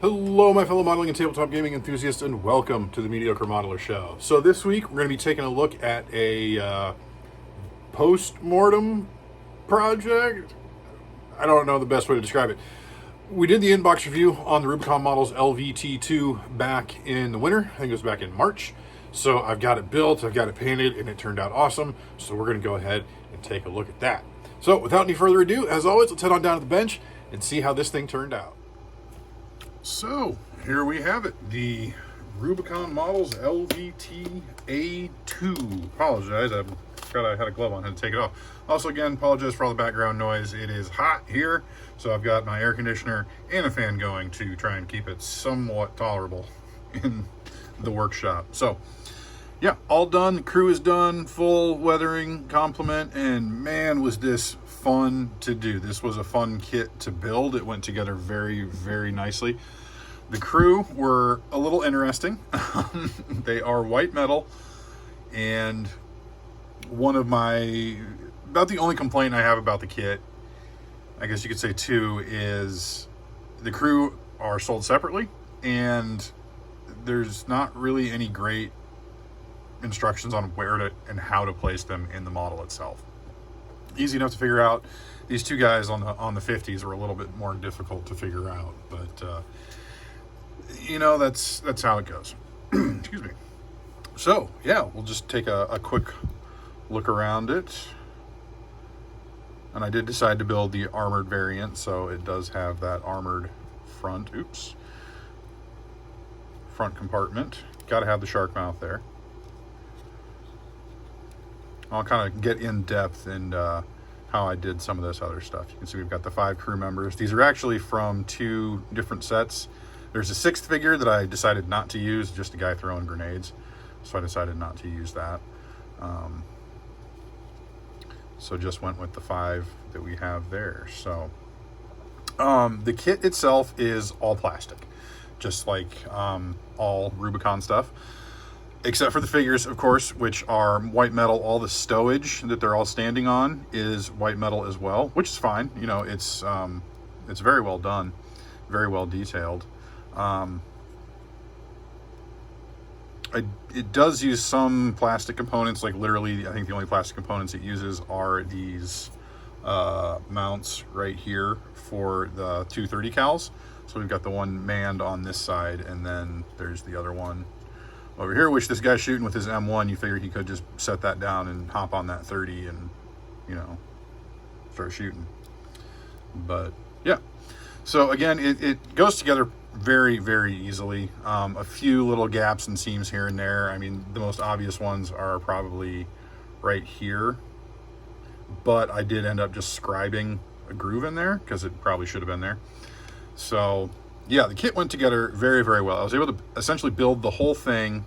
Hello, my fellow modeling and tabletop gaming enthusiasts, and welcome to the Mediocre Modeler Show. So this week we're going to be taking a look at a post-mortem project. I don't know the best way to describe it. We did the inbox review on the Rubicon Models LVT-2 back in the winter. I think it was back in March. So I've got it built, I've got it painted, and it turned out awesome. So we're going to go ahead and take a look at that. So without any further ado, as always, let's head on down to the bench and see how this thing turned out. So, here we have it, the Rubicon Models LVT-A2. Apologize, I forgot I had a glove on, had to take it off. Also, again, apologize for all the background noise. It is hot here, so I've got my air conditioner and a fan going to try and keep it somewhat tolerable in the workshop. So, yeah, all done. The crew is done, full weathering complement, and man, was this fun to do. This was a fun kit to build. It went together very, very nicely. The crew were a little interesting. They are white metal, and about the only complaint I have about the kit, I guess you could say two, is the crew are sold separately, and there's not really any great instructions on where to and how to place them in the model itself. Easy enough to figure out. These two guys on the 50s were a little bit more difficult to figure out, but you know, that's how it goes. Excuse me. So yeah, we'll just take a quick look around it. And I did decide to build the armored variant, so it does have that armored front compartment. Got to have the shark mouth there. I'll kind of get in depth in how I did some of this other stuff. You can see we've got the 5 crew members. These are actually from 2 different sets. There's a 6th figure that I decided not to use, just a guy throwing grenades. So I decided not to use that. So just went with the 5 that we have there. So the kit itself is all plastic, just like all Rubicon stuff. Except for the figures, of course, which are white metal. All the stowage that they're all standing on is white metal as well, which is fine. You know, it's very well done, very well detailed. It does use some plastic components, like literally, I think the only plastic components it uses are these mounts right here for the 230 cals. So we've got the one manned on this side, and then there's the other one over here, which this guy's shooting with his M1. You figured he could just set that down and hop on that 30 and, you know, start shooting. But yeah, so again, it goes together very, very easily. A few little gaps and seams here and there. I mean, the most obvious ones are probably right here, but I did end up just scribing a groove in there because it probably should have been there. So yeah, the kit went together very, very well. I was able to essentially build the whole thing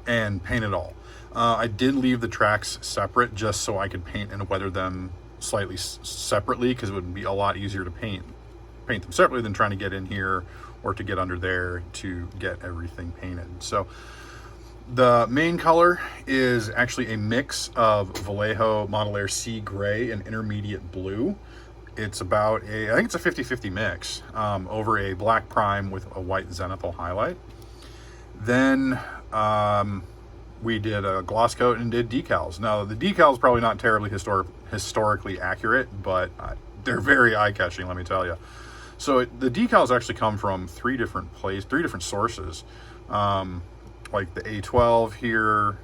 and paint it all. I did leave the tracks separate just so I could paint and weather them slightly separately, because it would be a lot easier to paint them separately than trying to get in here or to get under there to get everything painted. So the main color is actually a mix of Vallejo Model Air Sea Gray and Intermediate Blue. It's about I think it's a 50-50 mix over a black prime with a white zenithal highlight. Then we did a gloss coat and did decals. Now the decals probably not terribly historically accurate, but they're very eye-catching, let me tell you. So the decals actually come from 3 different sources. Like the A12 here,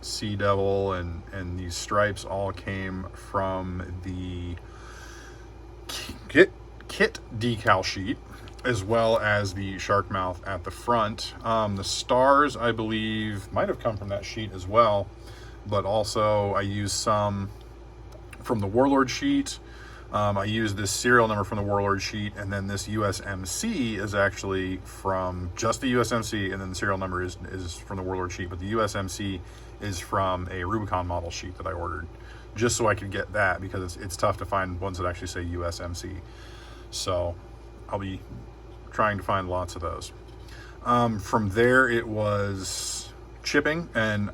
Sea Devil, and these stripes all came from the kit decal sheet, as well as the shark mouth at the front. The stars, I believe, might have come from that sheet as well, but also I used some from the Warlord sheet. I used this serial number from the Warlord sheet, and then this USMC is actually from just the USMC, and then the serial number is from the Warlord sheet, but the USMC is from a Rubicon model sheet that I ordered, just so I could get that, because it's tough to find ones that actually say USMC. So I'll be trying to find lots of those. From there, it was chipping, and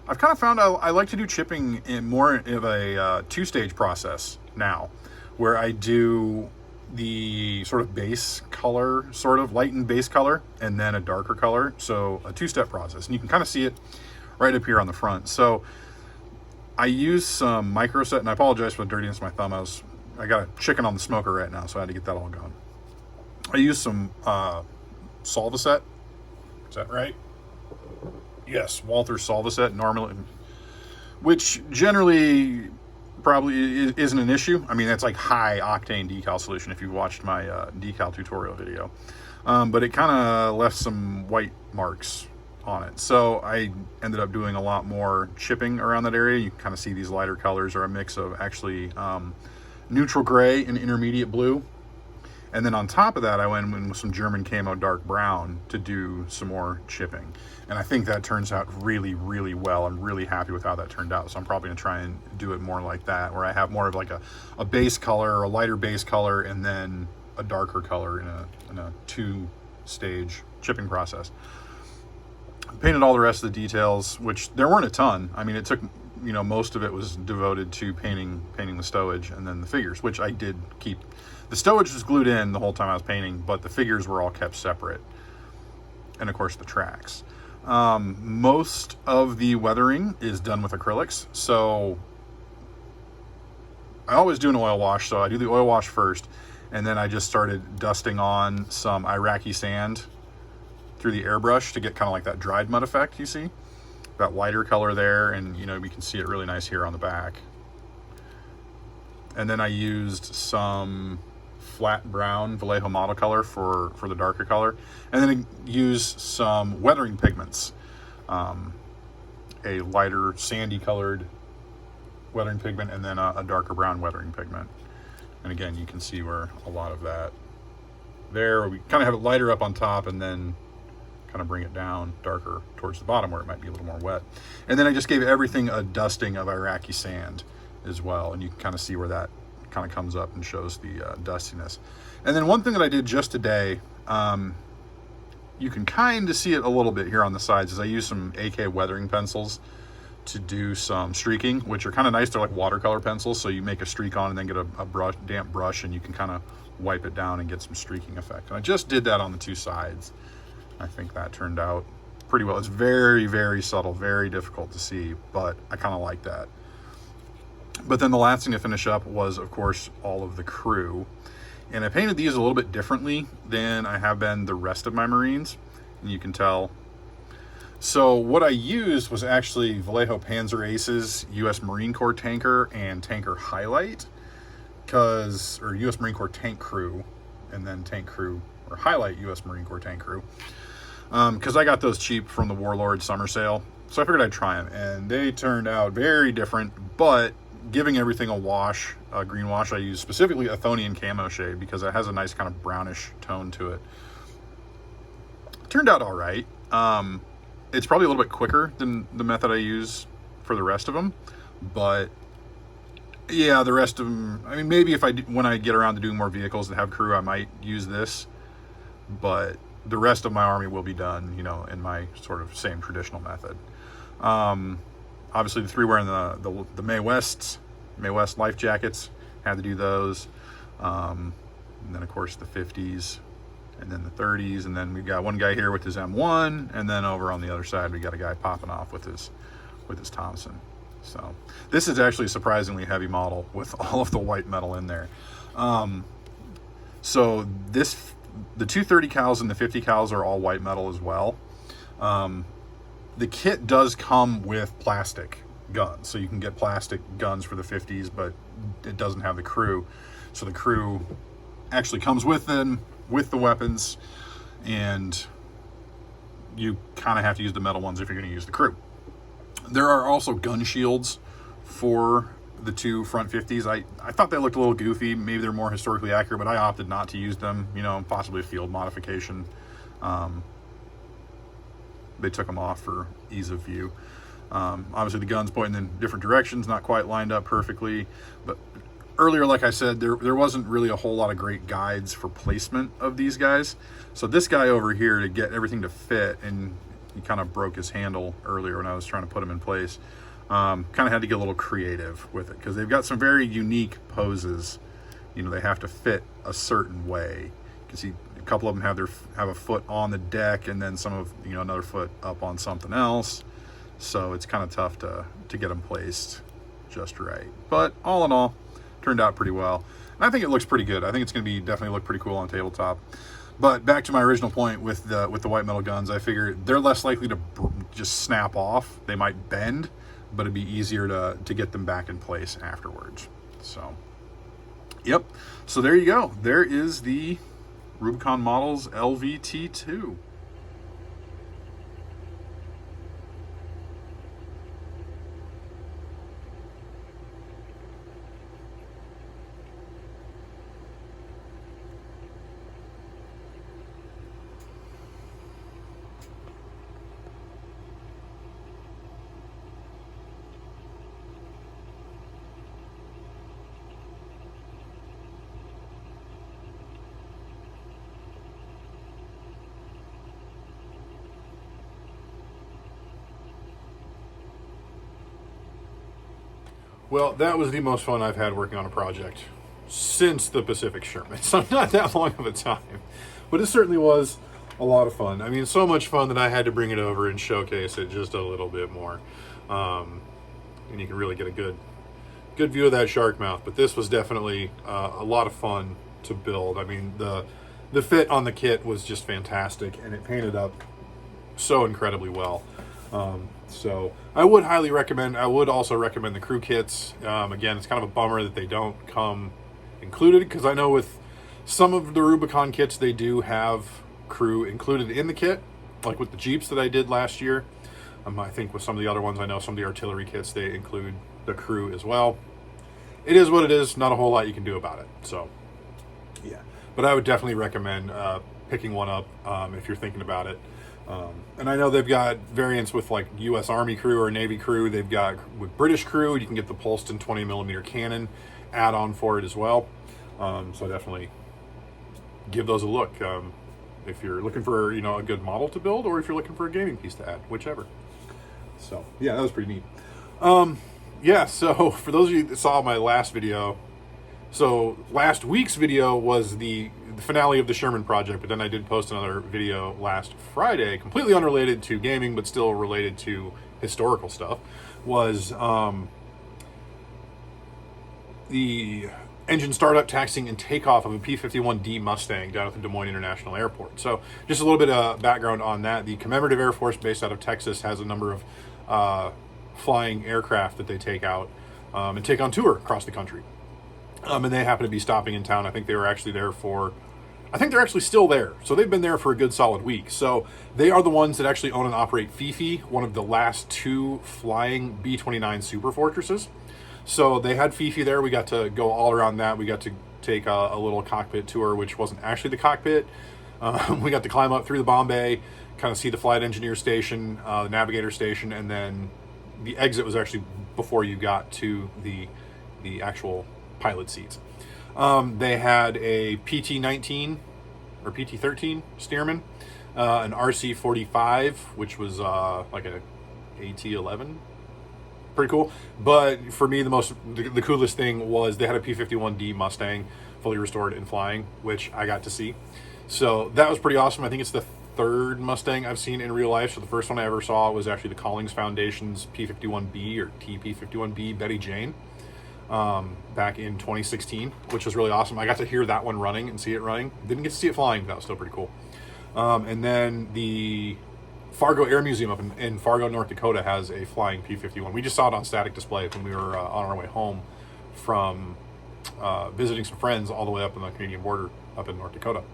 I've kind of found I like to do chipping in more of a 2-stage process now, where I do the sort of base color, sort of lightened base color, and then a darker color. So a two-step process, and you can kind of see it right up here on the front. So I use some micro set, and I apologize for the dirtiness of my thumb. I got a chicken on the smoker right now, so I had to get that all going. I use some Solvaset. Is that right? Yes, Walther Solvaset, normally, which generally probably isn't an issue. I mean, that's like high octane decal solution if you watched my decal tutorial video. But it kind of left some white marks on it. So I ended up doing a lot more chipping around that area. You can kind of see these lighter colors are a mix of actually neutral gray and intermediate blue. And then on top of that, I went in with some German camo dark brown to do some more chipping. And I think that turns out really, really well. I'm really happy with how that turned out. So I'm probably gonna try and do it more like that, where I have more of like a base color or a lighter base color and then a darker color in a two-stage chipping process. Painted all the rest of the details, which there weren't a ton. I mean, it took, you know, most of it was devoted to painting the stowage and then the figures, which I did keep. The stowage was glued in the whole time I was painting, but the figures were all kept separate. And of course the tracks. Most of the weathering is done with acrylics. So I always do an oil wash. So I do the oil wash first, and then I just started dusting on some Iraqi sand through the airbrush to get kind of like that dried mud effect, you see? That lighter color there, and you know, we can see it really nice here on the back. And then I used some flat brown Vallejo model color for the darker color, and then I used some weathering pigments, a lighter sandy colored weathering pigment, and then a darker brown weathering pigment. And again, you can see where a lot of that there, we kind of have it lighter up on top and then kind of bring it down darker towards the bottom where it might be a little more wet. And then I just gave everything a dusting of Iraqi sand as well, and you can kind of see where that kind of comes up and shows the dustiness. And then one thing that I did just today, you can kind of see it a little bit here on the sides, is I used some AK weathering pencils to do some streaking, which are kind of nice. They're like watercolor pencils, so you make a streak on and then get a damp brush and you can kind of wipe it down and get some streaking effect. And I just did that on the two sides. I think that turned out pretty well. It's very, very subtle, very difficult to see, but I kind of like that. But then the last thing to finish up was, of course, all of the crew. And I painted these a little bit differently than I have been the rest of my Marines, and you can tell. So what I used was actually Vallejo Panzer Aces, U.S. Marine Corps Tanker, and Tanker Highlight, or U.S. Marine Corps Tank Crew, and then Tank Crew, or Highlight U.S. Marine Corps Tank Crew. Because I got those cheap from the Warlord summer sale. So I figured I'd try them, and they turned out very different, but giving everything a wash, a green wash, I used specifically Athonian Camo Shade because it has a nice kind of brownish tone to it. Turned out all right. It's probably a little bit quicker than the method I use for the rest of them, but yeah, the rest of them, I mean, maybe when I get around to doing more vehicles that have crew, I might use this, but the rest of my army will be done, you know, in my sort of same traditional method. Obviously the three wearing the May West life jackets, had to do those. And then of course the 50s, and then the 30s, and then we've got one guy here with his M1, and then over on the other side we got a guy popping off with his Thompson. So this is actually a surprisingly heavy model with all of the white metal in there. So the 230 cals and the 50 cals are all white metal as well. The kit does come with plastic guns, so you can get plastic guns for the 50s, but it doesn't have the crew. So the crew actually comes with them, with the weapons, and you kind of have to use the metal ones if you're going to use the crew. There are also gun shields for the two front 50s. I thought they looked a little goofy. Maybe they're more historically accurate, but I opted not to use them, you know, possibly a field modification. They took them off for ease of view. Obviously the gun's pointing in different directions, not quite lined up perfectly, but earlier, like I said, there wasn't really a whole lot of great guides for placement of these guys. So this guy over here, to get everything to fit, and he kind of broke his handle earlier when I was trying to put him in place, kind of had to get a little creative with it, because they've got some very unique poses you know, they have to fit a certain way. You can see a couple of them have a foot on the deck, and then some of, you know, another foot up on something else. So it's kind of tough to get them placed just right. But all in all, turned out pretty well. And I think it looks pretty good. I think it's going to be definitely look pretty cool on tabletop. But back to my original point with the white metal guns, I figure they're less likely to just snap off. They might bend, but it'd be easier to get them back in place afterwards. So, yep. So there you go. There is the Rubicon Models LVT-2. Well, that was the most fun I've had working on a project since the Pacific Sherman, so not that long of a time. But it certainly was a lot of fun. I mean, so much fun that I had to bring it over and showcase it just a little bit more. And you can really get a good view of that shark mouth. But this was definitely a lot of fun to build. I mean, the fit on the kit was just fantastic, and it painted up so incredibly well. So I would highly recommend. I would also recommend the crew kits. Again, it's kind of a bummer that they don't come included, because I know with some of the Rubicon kits they do have crew included in the kit, like with the Jeeps that I did last year. I think with some of the other ones, I know some of the artillery kits they include the crew as well. It is what it is. Not a whole lot you can do about it. So yeah, but I would definitely recommend picking one up if you're thinking about it. And I know they've got variants with like U.S. Army crew or Navy crew. They've got with British crew, you can get the Polston 20mm cannon add-on for it as well. So definitely give those a look if you're looking for, you know, a good model to build, or if you're looking for a gaming piece to add, whichever. So yeah, that was pretty neat. Yeah, so for those of you that saw my last video, so last week's video was the finale of the Sherman project, but then I did post another video last Friday, completely unrelated to gaming, but still related to historical stuff, was the engine startup, taxiing, and takeoff of a P-51D Mustang down at the Des Moines International Airport. So just a little bit of background on that. The Commemorative Air Force, based out of Texas, has a number of flying aircraft that they take out and take on tour across the country. And they happen to be stopping in town. I think they were actually there I think they're actually still there. So they've been there for a good solid week. So they are the ones that actually own and operate Fifi, one of the last two flying B-29 Super Fortresses. So they had Fifi there. We got to go all around that. We got to take a little cockpit tour, which wasn't actually the cockpit. We got to climb up through the bomb bay, kind of see the flight engineer station, the navigator station, and then the exit was actually before you got to the actual pilot seats. They had a PT-19 or PT-13 Stearman, an RC-45, which was like a AT-11. Pretty cool. But for me, the coolest thing was they had a P-51D Mustang, fully restored and flying, which I got to see. So that was pretty awesome. I think it's the third Mustang I've seen in real life. So the first one I ever saw was actually the Collings Foundation's P-51B or TP-51B Betty Jane. Back in 2016, which was really awesome. I got to hear that one running and see it running. Didn't get to see it flying, but that was still pretty cool. And then the Fargo Air Museum up in Fargo, North Dakota has a flying P-51. We just saw it on static display when we were on our way home from visiting some friends all the way up on the Canadian border up in North Dakota.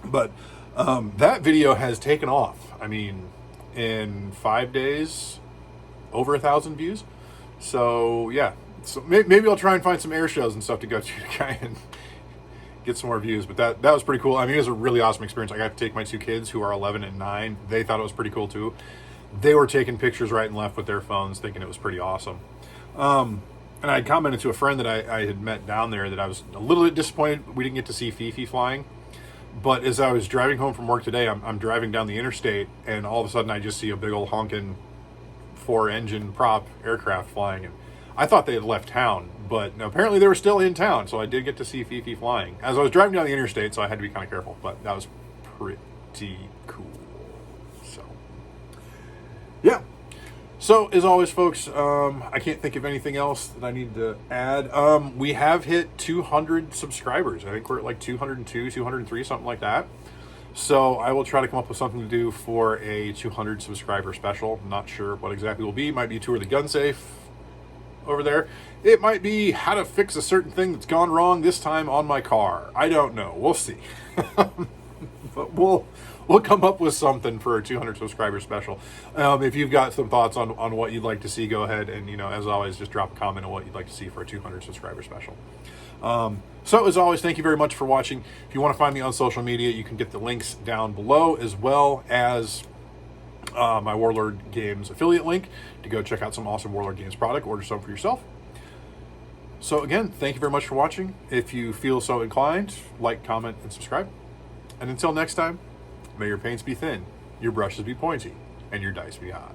But that video has taken off. I mean, in 5 days, over 1,000 views. So yeah. So maybe I'll try and find some air shows and stuff to go to try and get some more views. But that was pretty cool. I mean, it was a really awesome experience. I got to take my two kids who are 11 and 9. They thought it was pretty cool too. They were taking pictures right and left with their phones, thinking it was pretty awesome. And I commented to a friend that I had met down there that I was a little bit disappointed we didn't get to see Fifi flying. But as I was driving home from work today, I'm driving down the interstate, and all of a sudden I just see a big old honking 4-engine prop aircraft flying. And I thought they had left town, But no, apparently they were still in town, so I did get to see Fifi flying. As I was driving down the interstate, so I had to be kind of careful, but that was pretty cool. So, yeah. So, as always, folks, I can't think of anything else that I need to add. We have hit 200 subscribers. I think we're at like 202, 203, something like that. So I will try to come up with something to do for a 200 subscriber special. I'm not sure what exactly it will be. It might be tour the gun safe over there. It might be how to fix a certain thing that's gone wrong this time on my car. I don't know. We'll see. But we'll come up with something for a 200 subscriber special. If you've got some thoughts on what you'd like to see, go ahead and, as always, just drop a comment on what you'd like to see for a 200 subscriber special. So as always, thank you very much for watching. If you want to find me on social media, you can get the links down below, as well as my Warlord Games affiliate link to go check out some awesome Warlord Games product, order some for yourself. So again, thank you very much for watching. If you feel so inclined, like, comment, and subscribe. And until next time, may your paints be thin, your brushes be pointy, and your dice be hot.